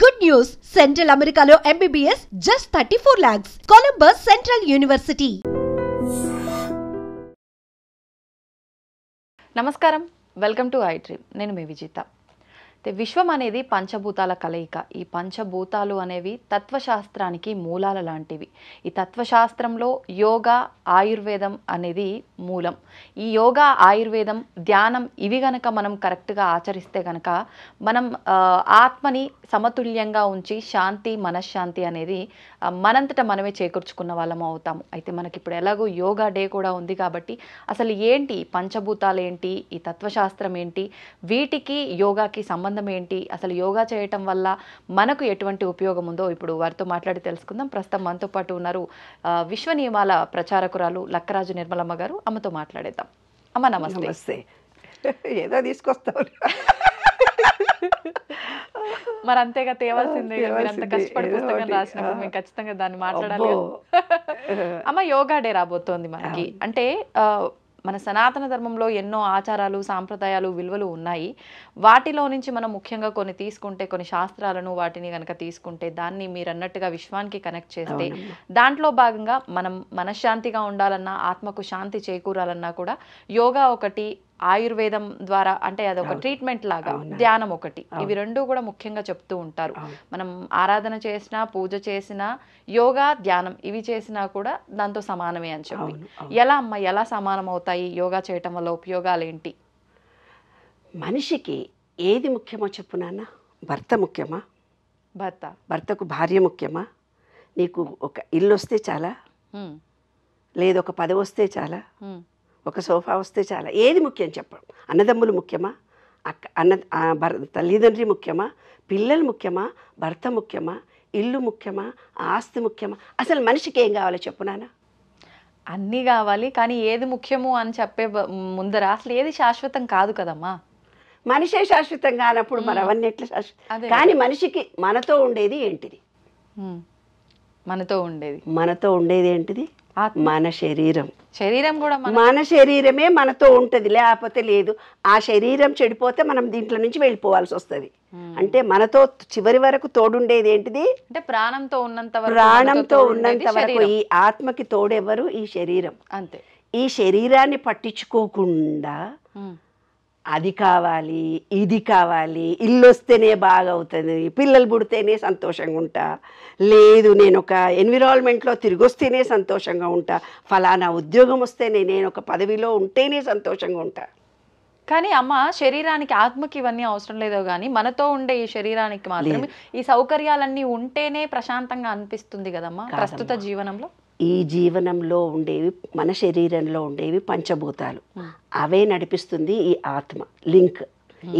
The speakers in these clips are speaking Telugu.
Good news! Central Americano MBBS just 34 lakhs. Columbus Central University. నమస్కారం, వెల్కమ్ టు ఐ డ్రీమ్. నేను మీ విజిత. విశ్వం అనేది పంచభూతాల కలయిక. ఈ పంచభూతాలు అనేవి తత్వశాస్త్రానికి మూలాల లాంటివి. ఈ తత్వశాస్త్రంలో యోగా, ఆయుర్వేదం అనేది మూలం. ఈ యోగా, ఆయుర్వేదం, ధ్యానం ఇవి గనక మనం కరెక్ట్గా ఆచరిస్తే గనక మనం ఆత్మని సమతుల్యంగా ఉంచి శాంతి, మనశ్శాంతి అనేది మనంతట మనమే చేకూర్చుకున్న వాళ్ళము అవుతాము. అయితే మనకి ఇప్పుడు ఎలాగో యోగా డే కూడా ఉంది కాబట్టి అసలు ఏంటి పంచభూతాలు ఏంటి, ఈ తత్వశాస్త్రం ఏంటి, వీటికి యోగాకి సంబంధం ఏంటి, అసలు యోగా చేయటం వల్ల మనకు ఎటువంటి ఉపయోగం ఉందో ఇప్పుడు వారితో మాట్లాడి తెలుసుకుందాం. ప్రస్తుతం మనతో పాటు ఉన్నారు విశ్వ నియమాల ప్రచారకురాలు లక్కరాజు నిర్మలమ్మ గారు. అమ్మతో మాట్లాడేద్దాం. అమ్మ నమస్తే. నమస్తే. ఏదో తీసుకొస్తావు మరి అంతేగా తేవాల్సిందే. మీరు అంత కష్టపడి పుస్తకం రాసినప్పుడు మేము ఖచ్చితంగా దాన్ని మాట్లాడాలి. అమ్మ, యోగా డే రాబోతోంది మనకి. అంటే మన సనాతన ధర్మంలో ఎన్నో ఆచారాలు, సాంప్రదాయాలు, విలువలు ఉన్నాయి. వాటిలో నుంచి మనం ముఖ్యంగా కొన్ని తీసుకుంటే, కొన్ని శాస్త్రాలను వాటిని కనుక తీసుకుంటే, దాన్ని మీరు అన్నట్టుగా విశ్వానికి కనెక్ట్ చేస్తే, దాంట్లో భాగంగా మనం మనశ్శాంతిగా ఉండాలన్నా, ఆత్మకు శాంతి చేకూరాలన్నా కూడా యోగా ఒకటి, ఆయుర్వేదం ద్వారా అంటే అదొక ట్రీట్మెంట్ లాగా, ధ్యానం ఒకటి, ఇవి రెండు కూడా ముఖ్యంగా చెప్తూ ఉంటారు. మనం ఆరాధన చేసినా, పూజ చేసినా, యోగా, ధ్యానం ఇవి చేసినా కూడా దాంతో సమానమే అని చెప్పి. ఎలా అమ్మ, ఎలా సమానం అవుతాయి? యోగా చేయటం వల్ల ఉపయోగాలు ఏంటి? మనిషికి ఏది ముఖ్యమో చెప్పు నాన్న. భర్త ముఖ్యమా? భర్తకు భార్య ముఖ్యమా? నీకు ఒక ఇల్లు వస్తే చాలా, లేదు ఒక పదవి వస్తే చాలా, ఒక సోఫా వస్తే చాలా, ఏది ముఖ్యం చెప్పడం? అన్నదమ్ములు ముఖ్యమా? తల్లిదండ్రి ముఖ్యమా? పిల్లలు ముఖ్యమా? భర్త ముఖ్యమా? ఇల్లు ముఖ్యమా? ఆస్తి ముఖ్యమా? అసలు మనిషికి ఏం కావాలో చెప్పు నాన్న. అన్నీ కావాలి, కానీ ఏది ముఖ్యము అని చెప్పే ముందర అసలు ఏది శాశ్వతం కాదు కదమ్మా. మనిషే శాశ్వతం కానప్పుడు మరి అవన్నీ ఎట్లా శాశ్వతం? కానీ మనిషికి మనతో ఉండేది ఏంటిది? మనతో ఉండేది ఏంటిది? మన శరీరం. శరీరం కూడా మన శరీరమే మనతో ఉంటుంది, లేకపోతే లేదు. ఆ శరీరం చెడిపోతే మనం దీంట్లో నుంచి వెళ్ళిపోవాల్సి వస్తుంది. అంటే మనతో చివరి వరకు తోడుండేది ఏంటిది? అంటే ప్రాణంతో ఉన్నంత వరకు ఈ ఆత్మకి తోడెవరు? ఈ శరీరం. అంతే. ఈ శరీరాన్ని పట్టించుకోకుండా అది కావాలి, ఇది కావాలి, ఇల్లు వస్తేనే బాగా అవుతుంది, పిల్లలు పుడితేనే సంతోషంగా ఉంటా, లేదు నేను ఒక ఎన్విరాన్మెంట్లో తిరిగి వస్తేనే సంతోషంగా ఉంటా, ఫలానా ఉద్యోగం వస్తేనే, నేను ఒక పదవిలో ఉంటేనే సంతోషంగా ఉంటా. కానీ అమ్మ, శరీరానికి, ఆత్మకి ఇవన్నీ అవసరం లేదో కానీ మనతో ఉండే ఈ శరీరానికి మాత్రమే ఈ సౌకర్యాలన్నీ ఉంటేనే ప్రశాంతంగా అనిపిస్తుంది కదమ్మా ప్రస్తుత జీవనంలో. ఈ జీవనంలో ఉండేవి, మన శరీరంలో ఉండేవి పంచభూతాలు. అవే నడిపిస్తుంది ఈ ఆత్మ. లింక్,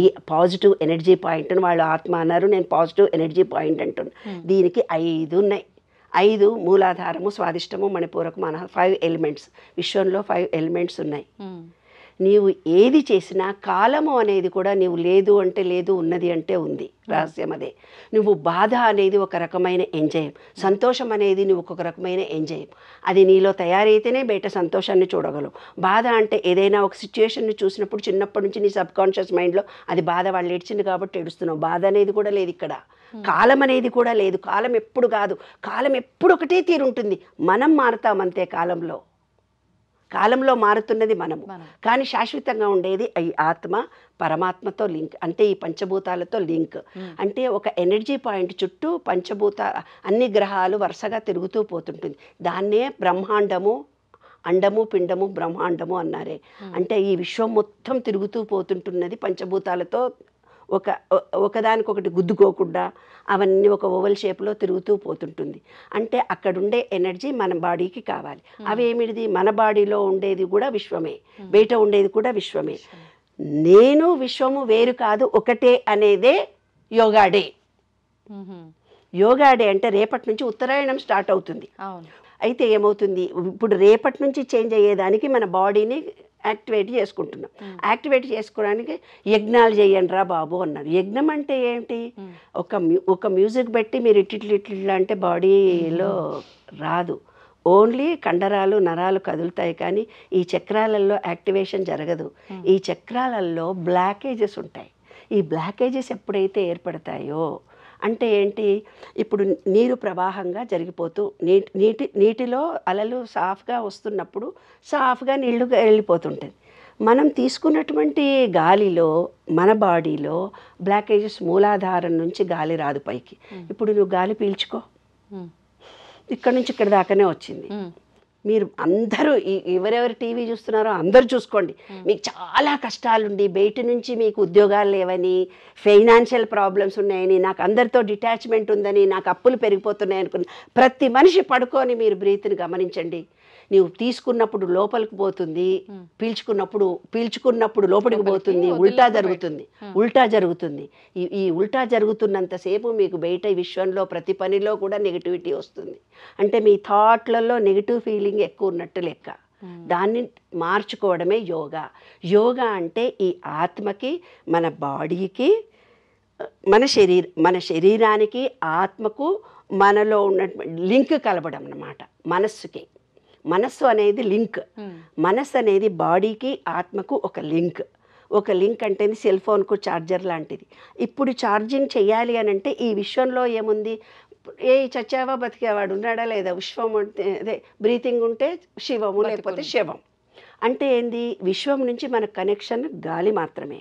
ఈ పాజిటివ్ ఎనర్జీ పాయింట్ అని వాళ్ళు ఆత్మ అన్నారు, నేను పాజిటివ్ ఎనర్జీ పాయింట్ అంటున్నాను. దీనికి 5 ఉన్నాయి. 5 మూలాధారము, స్వాదిష్టము, మణిపూరకము, 5 ఎలిమెంట్స్. విశ్వంలో 5 ఎలిమెంట్స్ ఉన్నాయి. నీవు ఏది చేసినా కాలము అనేది కూడా నీవు లేదు అంటే లేదు, ఉన్నది అంటే ఉంది. రహస్యం అదే. నువ్వు బాధ అనేది ఒక రకమైన ఎంజాయం, సంతోషం అనేది నువ్వు ఒక రకమైన ఎంజాయం. అది నీలో తయారైతేనే బయట సంతోషాన్ని చూడగలవు. బాధ అంటే ఏదైనా ఒక సిచ్యువేషన్ని చూసినప్పుడు చిన్నప్పటి నుంచి నీ సబ్ కాన్షియస్ మైండ్లో అది బాధ, వాళ్ళు ఏడ్చింది కాబట్టి ఏడుస్తున్నావు. బాధ అనేది కూడా లేదు ఇక్కడ. కాలం అనేది కూడా లేదు. కాలం ఎప్పుడు కాదు, కాలం ఎప్పుడు ఒకటే తీరుంటుంది. మనం మారుతాం అంతే. కాలంలో మారుతున్నది మనము, కానీ శాశ్వతంగా ఉండేది ఈ ఆత్మ, పరమాత్మతో లింక్. అంటే ఈ పంచభూతాలతో లింక్. అంటే ఒక ఎనర్జీ పాయింట్ చుట్టూ పంచభూత అన్ని గ్రహాలు వరుసగా తిరుగుతూ పోతుంటుంది. దాన్నే బ్రహ్మాండము, అండము, పిండము, బ్రహ్మాండము అన్నారే. అంటే ఈ విశ్వం మొత్తం తిరుగుతూ పోతుంటున్నది పంచభూతాలతో. ఒకదానికొకటి గుద్దుకోకుండా అవన్నీ ఒక ఓవల్ షేప్లో తిరుగుతూ పోతుంటుంది. అంటే అక్కడుండే ఎనర్జీ మన బాడీకి కావాలి. అవేమిటిది? మన బాడీలో ఉండేది కూడా విశ్వమే, బయట ఉండేది కూడా విశ్వమే. నేను విశ్వము వేరు కాదు, ఒకటే అనేదే యోగా డే. యోగా డే అంటే రేపటి నుంచి ఉత్తరాయణం స్టార్ట్ అవుతుంది. అయితే ఏమవుతుంది, ఇప్పుడు రేపటి నుంచి చేంజ్ అయ్యేదానికి మన బాడీని యాక్టివేట్ చేసుకుంటున్నాం. యాక్టివేట్ చేసుకోవడానికి యజ్ఞాలు చేయండి రా బాబు అన్నారు. యజ్ఞం అంటే ఏంటి? ఒక మ్యూజిక్ పెట్టి మీరు ఇట్లా అంటే బాడీలో రాదు. ఓన్లీ కండరాలు, నరాలు కదులుతాయి, కానీ ఈ చక్రాలలో యాక్టివేషన్ జరగదు. ఈ చక్రాలలో బ్లాకేజెస్ ఉంటాయి. ఈ బ్లాకేజెస్ ఎప్పుడైతే ఏర్పడతాయో అంటే ఏంటి, ఇప్పుడు నీరు ప్రవాహంగా జరిగిపోతూ నీటిలో అలలు సాఫ్గా వస్తున్నప్పుడు సాఫ్గా నీళ్లు వెళ్ళిపోతుంటుంది. మనం తీసుకున్నటువంటి గాలిలో మన బాడీలో బ్లాకేజెస్, మూలాధారం నుంచి గాలి రాదు పైకి. ఇప్పుడు నువ్వు గాలి పీల్చుకో, ఇక్కడ నుంచి ఇక్కడ దాకానే వచ్చింది. మీరు అందరూ ఎవరెవరు టీవీ చూస్తున్నారో అందరూ చూసుకోండి. మీకు చాలా కష్టాలుండి బయట నుంచి మీకు ఉద్యోగాలు లేవని, ఫైనాన్షియల్ ప్రాబ్లమ్స్ ఉన్నాయని, నాకు అందరితో డిటాచ్మెంట్ ఉందని, నాకు అప్పులు పెరిగిపోతున్నాయి అనుకున్న ప్రతి మనిషి పడుకొని మీరు బ్రీత్ని గమనించండి. నీవు తీసుకున్నప్పుడు లోపలికి పోతుంది, పీల్చుకున్నప్పుడు లోపలికి పోతుంది, ఉల్టా జరుగుతుంది. ఈ ఉల్టా జరుగుతున్నంతసేపు మీకు బయట విశ్వంలో ప్రతి పనిలో కూడా నెగిటివిటీ వస్తుంది. అంటే మీ థాట్లలో నెగిటివ్ ఫీలింగ్ ఎక్కువ ఉన్నట్టు లెక్క. దాన్ని మార్చుకోవడమే యోగా. యోగా అంటే ఈ ఆత్మకి, మన బాడీకి, మన శరీరానికి, ఆత్మకు మనలో ఉన్నటువంటి లింక్ కలపడం అన్నమాట. మనస్సు అనేది లింక్. మనస్సు అనేది బాడీకి, ఆత్మకు ఒక లింక్ అంటే సెల్ ఫోన్కు ఛార్జర్ లాంటిది. ఇప్పుడు ఛార్జింగ్ చేయాలి అని అంటే ఈ విశ్వంలో ఏముంది, చచ్చావా బతికేవాడు ఉన్నాడా లేదా, విశ్వం అదే బ్రీతింగ్ ఉంటే శివము, లేకపోతే శవం. అంటే ఏంది, విశ్వం నుంచి మన కనెక్షన్ గాలి మాత్రమే.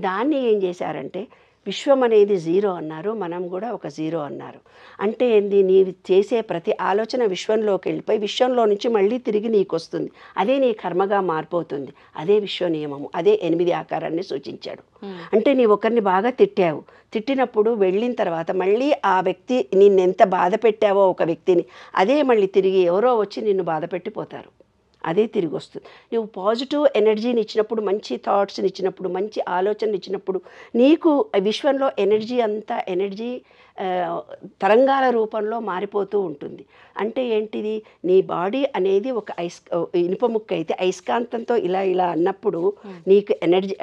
దాన్ని ఏం చేశారంటే విశ్వం అనేది జీరో అన్నారు, మనం కూడా ఒక జీరో అన్నారు. అంటే ఏంది, నీవు చేసే ప్రతి ఆలోచన విశ్వంలోకి వెళ్ళిపోయి విశ్వంలో నుంచి మళ్ళీ తిరిగి నీకు వస్తుంది. అదే నీ కర్మగా మారిపోతుంది. అదే విశ్వ నియమము. అదే 8 ఆకారాన్ని సూచించాడు. అంటే నీ ఒకరిని బాగా తిట్టినప్పుడు వెళ్ళిన తర్వాత మళ్ళీ ఆ వ్యక్తి నిన్నెంత బాధ పెట్టావో ఒక వ్యక్తిని, అదే మళ్ళీ తిరిగి ఎవరో వచ్చి నిన్ను బాధ పెట్టిపోతారు. అదే తిరిగి వస్తుంది. నువ్వు పాజిటివ్ ఎనర్జీని ఇచ్చినప్పుడు, మంచి థాట్స్ని ఇచ్చినప్పుడు, మంచి ఆలోచనలు ఇచ్చినప్పుడు నీకు విశ్వంలో ఎనర్జీ తరంగాల రూపంలో మారిపోతూ ఉంటుంది. అంటే ఏంటిది, నీ బాడీ అనేది ఒక ఇనుప ముక్క అయితే అయస్కాంతంతో ఇలా అన్నప్పుడు నీకు ఎనర్జీ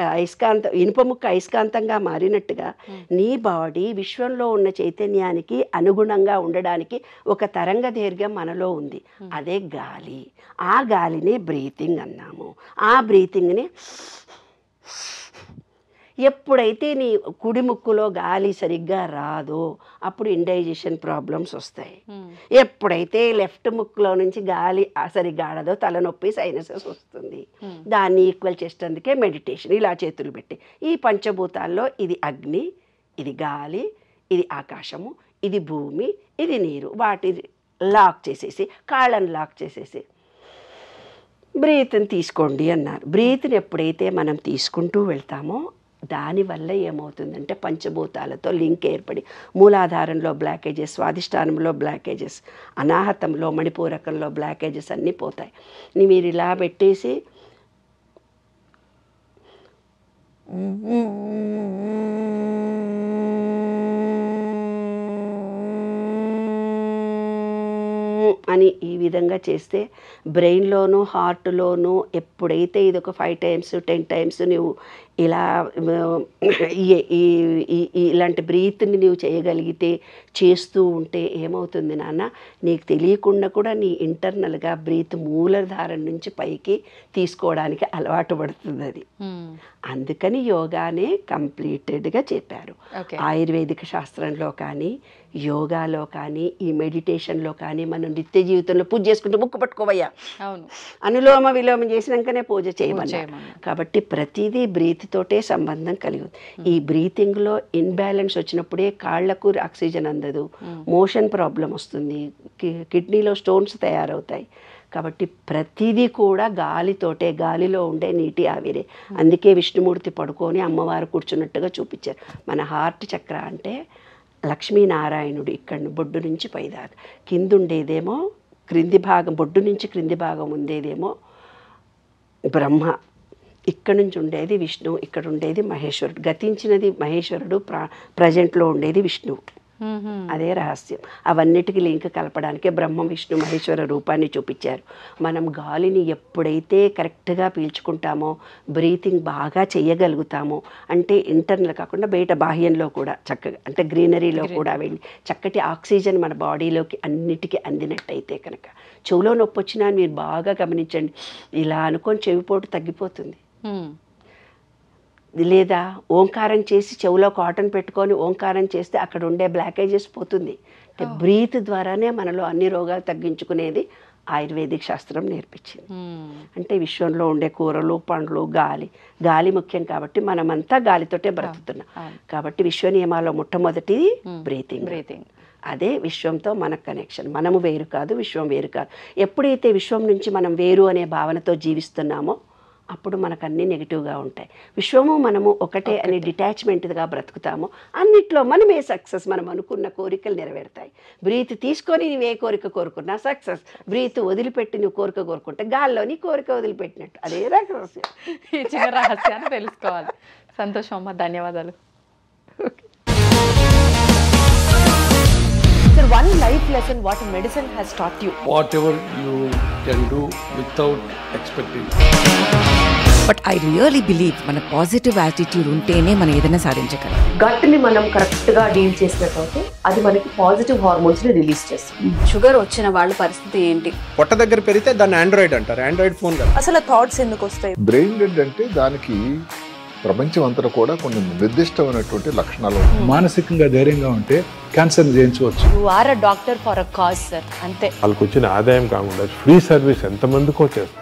ఇనుప ముక్క అయస్కాంతంగా మారినట్టుగా నీ బాడీ విశ్వంలో ఉన్న చైతన్యానికి అనుగుణంగా ఉండడానికి ఒక తరంగ దీర్ఘం మనలో ఉంది. అదే గాలి. ఆ గాలిని బ్రీతింగ్ అన్నాము. ఆ బ్రీతింగ్ని ఎప్పుడైతే నీ కుడి ముక్కులో గాలి సరిగ్గా రాదో అప్పుడు ఇండైజెషన్ ప్రాబ్లమ్స్ వస్తాయి. ఎప్పుడైతే లెఫ్ట్ ముక్కులో నుంచి గాలి సరిగ్గా ఆడదో తలనొప్పి, సైనసెస్ వస్తుంది. దాన్ని ఈక్వల్ చేసేందుకే మెడిటేషన్. ఇలా చేతులు పెట్టి ఈ పంచభూతాల్లో ఇది అగ్ని, ఇది గాలి, ఇది ఆకాశము, ఇది భూమి, ఇది నీరు, వాటిని లాక్ చేసేసి, కాళ్ళని లాక్ చేసేసి బ్రీత్ని తీసుకోండి అన్నారు. బ్రీత్ని ఎప్పుడైతే మనం తీసుకుంటూ వెళ్తామో దానివల్ల ఏమవుతుందంటే పంచభూతాలతో లింక్ ఏర్పడి మూలాధారంలో బ్లాకేజెస్, స్వాధిష్టానంలో బ్లాకేజెస్, అనాహతంలో, మణిపూరకంలో బ్లాకేజెస్ అన్నీ పోతాయి. మీరు ఇలా పెట్టేసి అని ఈ విధంగా చేస్తే బ్రెయిన్లోనూ హార్ట్లోనూ ఎప్పుడైతే ఇది ఒక 5 times 10 times నువ్వు ఇలా ఇలాంటి బ్రీత్ని నువ్వు చేయగలిగితే, చేస్తూ ఉంటే ఏమవుతుంది నాన్న, నీకు తెలియకుండా కూడా నీ ఇంటర్నల్గా బ్రీత్ మూలధారం నుంచి పైకి తీసుకోవడానికి అలవాటు పడుతుంది అది. అందుకని యోగానే కంప్లీటెడ్గా చెప్పారు. ఆయుర్వేదిక శాస్త్రంలో కానీ, యోగాలో కానీ, ఈ మెడిటేషన్లో కానీ మనం నిత్య జీవితంలో పూజ చేసుకుంటూ ముక్కు పట్టుకోవయ్యా, అనులోమ విలోమం చేసినాకనే పూజ చేయమన్నారు. కాబట్టి ప్రతిదీ బ్రీత్ తోటే సంబంధం కలిగి ఉంది. ఈ బ్రీతింగ్లో ఇన్బ్యాలెన్స్ వచ్చినప్పుడే కాళ్లకు ఆక్సిజన్ అందదు, మోషన్ ప్రాబ్లం వస్తుంది, కిడ్నీలో స్టోన్స్ తయారవుతాయి. కాబట్టి ప్రతిదీ కూడా గాలితోటే, గాలిలో ఉండే నీటి ఆవిరే. అందుకే విష్ణుమూర్తి పడుకొని అమ్మవారు కూర్చున్నట్టుగా చూపించారు. మన హార్ట్ చక్ర అంటే లక్ష్మీనారాయణుడు ఇక్కడ బొడ్డు నుంచి పైదాకా, కిందుండేదేమో క్రింది భాగం, బొడ్డు నుంచి క్రింది భాగం ఉండేదేమో బ్రహ్మ, ఇక్కడ నుంచి ఉండేది విష్ణువు, ఇక్కడ ఉండేది మహేశ్వరుడు. గతించినది మహేశ్వరుడు, ప్రజెంట్లో ఉండేది విష్ణువు. అదే రహస్యం. అవన్నిటికీ లింక్ కలపడానికే బ్రహ్మ విష్ణు మహేశ్వర రూపాన్ని చూపించారు. మనం గాలిని ఎప్పుడైతే కరెక్ట్గా పీల్చుకుంటామో, బ్రీతింగ్ బాగా చేయగలుగుతామో, అంటే ఇంటర్నల్ కాకుండా బయట బాహ్యంలో కూడా చక్కగా, అంటే గ్రీనరీలో కూడా వెళ్ళి చక్కటి ఆక్సిజన్ మన బాడీలోకి అన్నిటికీ అందినట్టయితే కనుక, చెవులో నొప్పి వచ్చినా మీరు బాగా గమనించండి, ఇలా అనుకొని చెవిపోటు తగ్గిపోతుంది. లేదా ఓంకారం చేసి చెవులో కాటన్ పెట్టుకొని ఓంకారం చేస్తే అక్కడ ఉండే బ్లాకేజెస్ పోతుంది. అంటే బ్రీత్ ద్వారానే మనలో అన్ని రోగాలు తగ్గించుకునేది ఆయుర్వేదిక్ శాస్త్రం నేర్పించింది. అంటే విశ్వంలో ఉండే కూరలు, పండ్లు, గాలి ముఖ్యం కాబట్టి మనమంతా గాలితోటే బ్రతుకుతున్నాం. కాబట్టి విశ్వ నియమాల్లో మొట్టమొదటిది బ్రీతింగ్. అదే విశ్వంతో మన కనెక్షన్. మనము వేరు కాదు, విశ్వం వేరు కాదు. ఎప్పుడైతే విశ్వం నుంచి మనం వేరు అనే భావనతో జీవిస్తున్నామో అప్పుడు మనకు అన్నీ నెగిటివ్గా ఉంటాయి. విశ్వము మనము ఒకటే అని డిటాచ్మెంట్గా బ్రతుకుతాము. అన్నిట్లో మనమే సక్సెస్. మనం అనుకున్న కోరికలు నెరవేరుతాయి. బ్రీత్ తీసుకొని నువ్వు ఏ కోరిక కోరుకున్నా సక్సెస్. బ్రీత్ వదిలిపెట్టి నువ్వు కోరిక కోరుకుంటే గాల్లో నీ కోరిక వదిలిపెట్టినట్టు. అదే రహస్యం. ఈ చిన్న రహస్యాన్ని తెలుసుకోవాలి. సంతోషం అమ్మ, ధన్యవాదాలు. Sir, one life lesson what medicine has taught you. Whatever you can do without expecting. But I really believe మన పాజిటివ్ యాటిట్యూడ్ ఉంటేనే మనం ఏదైనా సాధించగలం. గట్ని మనం కరెక్ట్గా డీల్ చేసినట్లయితే అది మనకి పాజిటివ్ హార్మోన్స్ని రిలీజ్ చేస్తుంది. షుగర్ వచ్చిన వాళ్ళ పరిస్థితి ఏంటి? పొట్ట దగ్గర పెరిగితే దాన్ని ఆండ్రాయిడ్ అంటారు. ఆండ్రాయిడ్ ఫోన్ కదా. అసలు థాట్స్ ఎందుకు వస్తాయి? బ్రెయిన్ డెడ్ అంటే దానికి ప్రపంచం అంతా కూడా కొన్ని నిర్దిష్టమైనటువంటి లక్షణాలు. మానసికంగా ధైర్యంగా ఉంటే క్యాన్సర్ జయించవచ్చు. You are a doctor for a cause sir, అంతే. వాళ్ళకి వచ్చిన ఆదాయం కాకుండా ఫ్రీ సర్వీస్ ఎంతమందికో చేస్తారు.